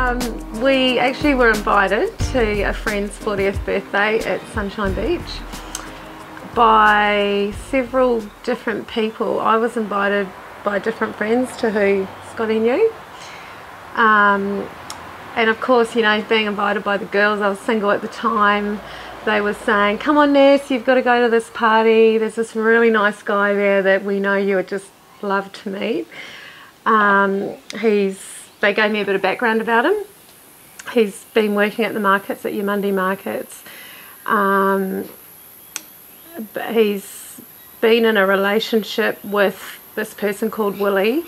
We actually were invited to a friend's 40th birthday at Sunshine Beach by several different people. I was invited by different friends to who Scotty knew. And of course, you know, being invited by the girls, I was single at the time, they were saying, come on Ness, you've got to go to this party. There's this really nice guy there that we know you would just love to meet. They gave me a bit of background about him. He's been working at the markets, at your Monday markets. He's been in a relationship with this person called Willie.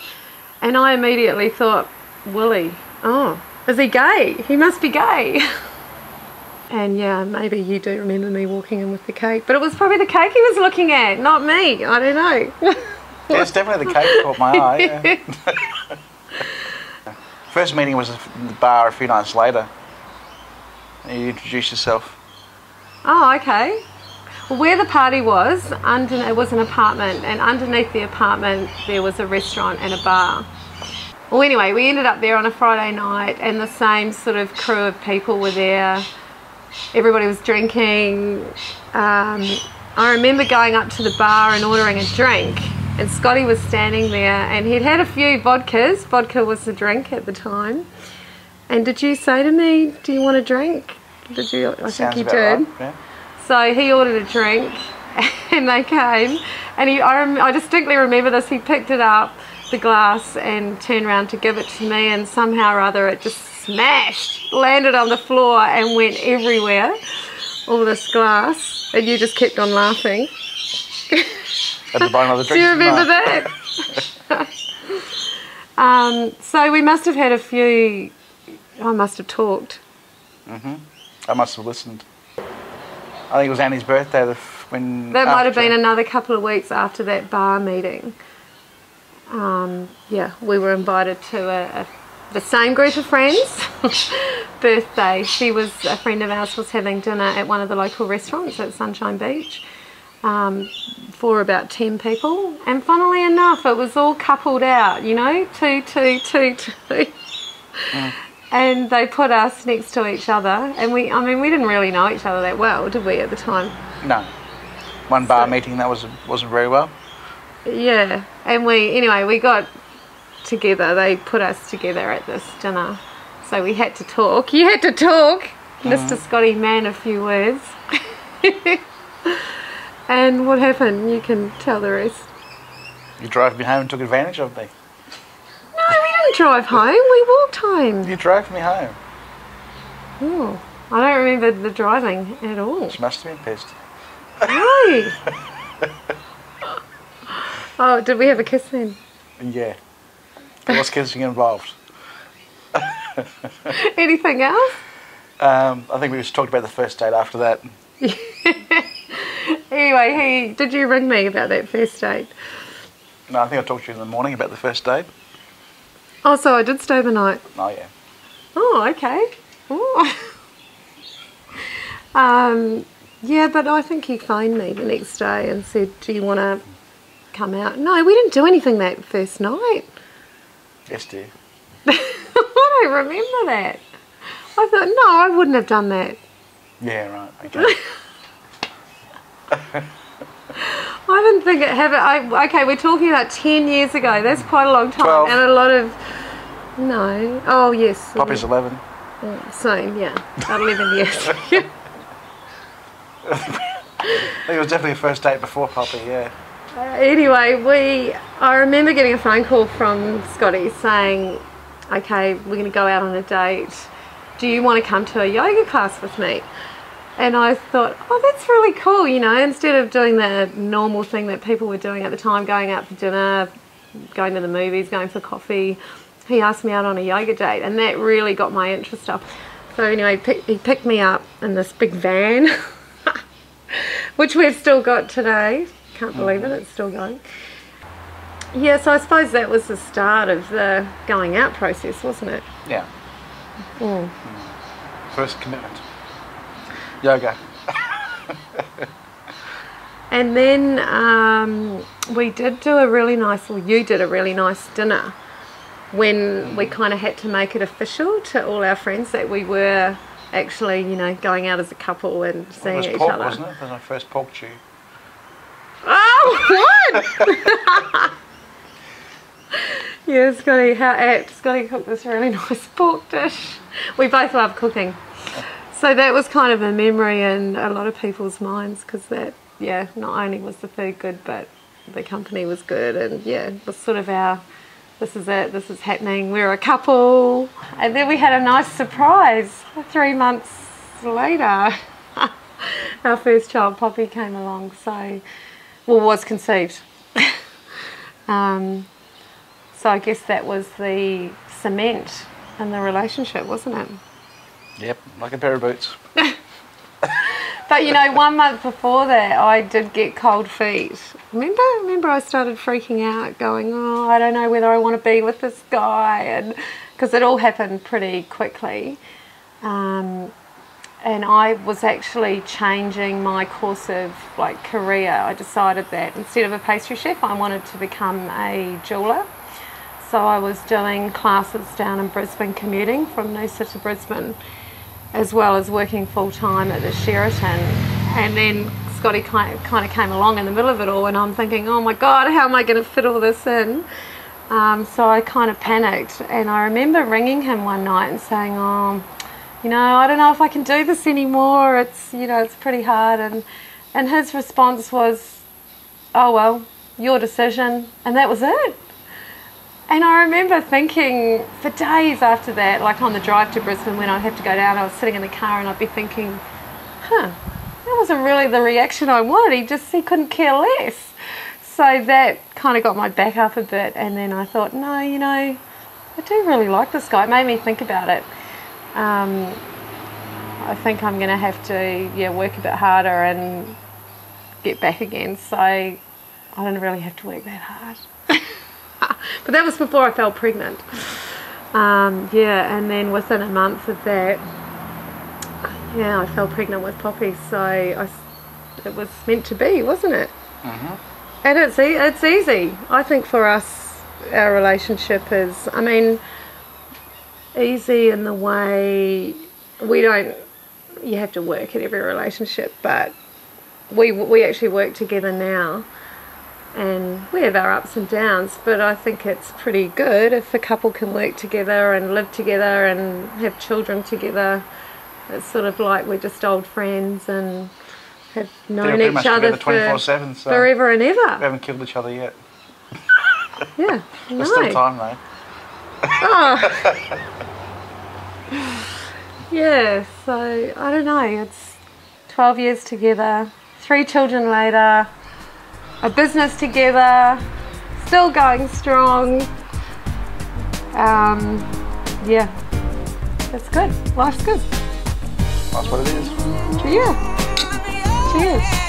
And I immediately thought, Willie, oh, is he gay? He must be gay. And yeah, maybe you do remember me walking in with the cake. But it was probably the cake he was looking at, not me. I don't know. Yeah, it's definitely the cake that caught my eye. Yeah. First meeting was in the bar a few nights later. You introduced yourself. Oh, okay. Well, where the party was, it was an apartment, and underneath the apartment there was a restaurant and a bar. Well, anyway, we ended up there on a Friday night, and the same sort of crew of people were there. Everybody was drinking. I remember going up to the bar and ordering a drink, and Scotty was standing there, and he'd had a few vodkas. Vodka was the drink at the time. And did you say to me, do you want a drink? Did you? I think you did. Right, yeah. So he ordered a drink, and they came, and I distinctly remember this. He picked it up, the glass, and turned around to give it to me, and somehow or other it just smashed, landed on the floor and went everywhere, all this glass, and you just kept on laughing. Had to buy another drink. Do you remember that? So we must have had a few, I must have talked. I must have listened. I think it was Annie's birthday when... That might have been another couple of weeks after that bar meeting. Yeah, we were invited to the same group of friends' birthday. She was, a friend of ours was having dinner at one of the local restaurants at Sunshine Beach for about 10 people. And funnily enough, it was all coupled out, you know, two. And they put us next to each other. And we didn't really know each other that well, did we, at the time? No. One bar meeting that wasn't very well. Yeah, and we got together. They put us together at this dinner, so we had to talk. You had to talk, Mr. Scotty, man, a few words. And what happened? You can tell the rest. You drove me home and took advantage of me. No, we didn't drive home. We walked home. You drove me home. Oh, I don't remember the driving at all. She must have been pissed. No. Oh, did we have a kiss then? Yeah. There was kissing involved. Anything else? I think we just talked about the first date after that. Anyway, did you ring me about that first date? No, I think I talked to you in the morning about the first date. Oh, so I did stay the night? Oh, yeah. Oh, okay. Oh. Yeah, but I think he phoned me the next day and said, do you want to come out? No, we didn't do anything that first night. Yes, dear. I don't remember that. I thought, no, I wouldn't have done that. Yeah, right, okay. I didn't think it happened. Okay, we're talking about 10 years ago. That's quite a long time. 12. And a lot of... No. Oh, yes. Poppy's 11. Same, yeah. About 11 years. I think it was definitely a first date before Poppy, yeah. Anyway, I remember getting a phone call from Scotty saying, okay, we're going to go out on a date. Do you want to come to a yoga class with me? And I thought, oh, that's really cool, you know, instead of doing the normal thing that people were doing at the time, going out for dinner, going to the movies, going for coffee, he asked me out on a yoga date, and that really got my interest up. So anyway, he picked me up in this big van, which we've still got today. Can't believe it, it's still going. Yeah, so I suppose that was the start of the going out process, wasn't it? Yeah. First commitment. Yoga. And then we did do a really nice, well, you did a really nice dinner when we kind of had to make it official to all our friends that we were actually, you know, going out as a couple and seeing each pork, other. Wasn't it? That was my first pork chew. Oh, what? Yeah, Scotty, how apt. Scotty cooked this really nice pork dish. We both love cooking. So that was kind of a memory in a lot of people's minds, because that, yeah, not only was the food good, but the company was good, and yeah, it was sort of our, this is it, this is happening, we're a couple. And then we had a nice surprise 3 months later. Our first child, Poppy, came along, so, well, was conceived. So I guess that was the cement in the relationship, wasn't it? Yep, like a pair of boots. But you know, 1 month before that, I did get cold feet. Remember I started freaking out, going, oh, I don't know whether I want to be with this guy, and because it all happened pretty quickly. And I was actually changing my course of like career. I decided that instead of a pastry chef, I wanted to become a jeweller. So I was doing classes down in Brisbane, commuting from Noosa to Brisbane, as well as working full-time at the Sheraton. And then Scotty kind of came along in the middle of it all, and I'm thinking, oh my God, how am I going to fit all this in? So I kind of panicked, and I remember ringing him one night and saying, oh, you know, I don't know if I can do this anymore. It's, you know, it's pretty hard. And his response was, oh, well, your decision. And that was it. And I remember thinking for days after that, like on the drive to Brisbane when I'd have to go down, I was sitting in the car and I'd be thinking, that wasn't really the reaction I wanted. He couldn't care less. So that kind of got my back up a bit, and then I thought, no, you know, I do really like this guy. It made me think about it. I think I'm going to have to, yeah, work a bit harder and get back again. So I don't really have to work that hard. But that was before I fell pregnant. Yeah, and then within a month of that, yeah, I fell pregnant with Poppy. So it was meant to be, wasn't it? Mm-hmm. And it's easy. I think for us, our relationship is, I mean, easy in the way you have to work at every relationship, but we actually work together now. And we have our ups and downs, but I think it's pretty good if a couple can work together and live together and have children together. It's sort of like we're just old friends and have known each other for 24/7, so forever and ever. We haven't killed each other yet. Yeah, There's still time though. Oh. Yeah, so I don't know, it's 12 years together, 3 children later, a business together, still going strong. Yeah, it's good. Life's good. That's what it is. Yeah. Cheers.